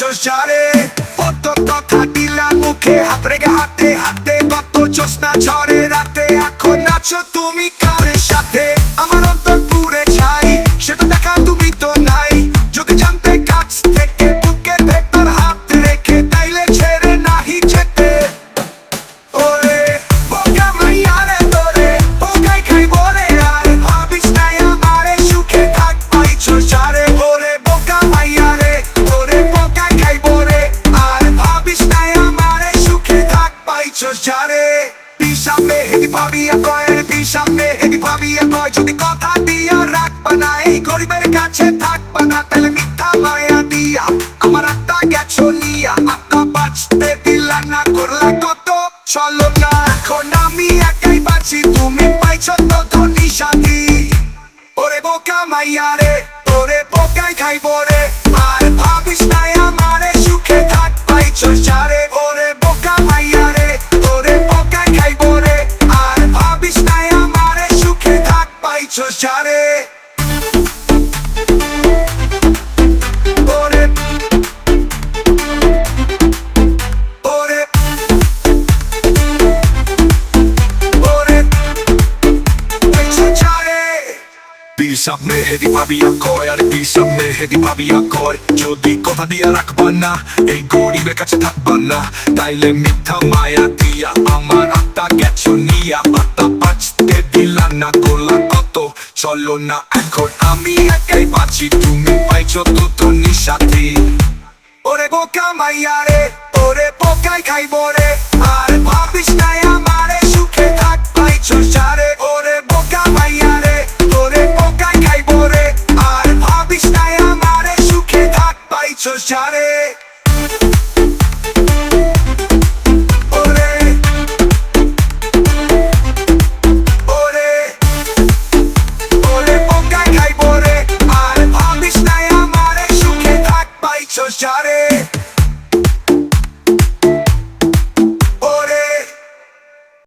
পাইছস যারে কত কথা দিলা মুখে হাত রেখে হাতে হাতে কত জ্যোৎস্না ঝরে রাতে এখন আছো তুমি কারের সাথে আমার অন্তর পুরে ছাই সেটা দেখা তুমি তো নাই যদি জানতে কাছ থেকে বুকের ভেতর হাত রেখে তাইলে ছেড়ে নাহি যেতে ওরে বোকা মাইয়া রে তোরে বোকাই খাইবো রে আর ভাবিস নাই আমারে সুখে থাক পাইছস যারে ওরে বোকা মাইয়া রে তোরে বোকাই খাইবো রে আর ভাবিস নাই আমারে সুখে থাক পাইছস যারে পিসামে হেদি ভাবিয়া কয় পিসামে হেদি ভাবিয়া কয় যদি কথা দিয়া রাখবা না এই গরিবের কাছে থাকবা না তাহলে মিথ্যা মায়া দিয়া আমার আত্মা গেছো নিয়া আত্মা বাঁচতে দিলা না করলা কত চলো না এখন আমি একাই বাঁচি তুমি পাইছো তো ধনী সাথী ওরে বোকা মাইয়া রে তোরে বোকাই খাইবো রে আর ভাবিস নাই আমারে সুখে থাক পাইছস যারে ওরে বোকা মাইয়া রে তোরে বোকাই খাইবো রে আর ভাবিস নাই আমারে সুখে থাক পাইছস যারে ওরে ওরে ওরে পাইছস যারে পিসামে হেদি ভাবিয়া কয় আর পিসামে হেদি ভাবিয়া কয় যদি কথা দিয়া রাখবা না এই গরিবের কাছে থাকবা না তাইলে মিথ্যা মায়া দিয়া আমার আত্মা গেছো নিয়া আত্মা বাঁচতে দিলা না করলা কত চলো না এখন আমি একাই বাঁচি তুমি পাইছো তো ধনী সাথী ওরে বোকা মাইয়া রে ওরে বোকাই খাইবো রে আর ভাবিস নাই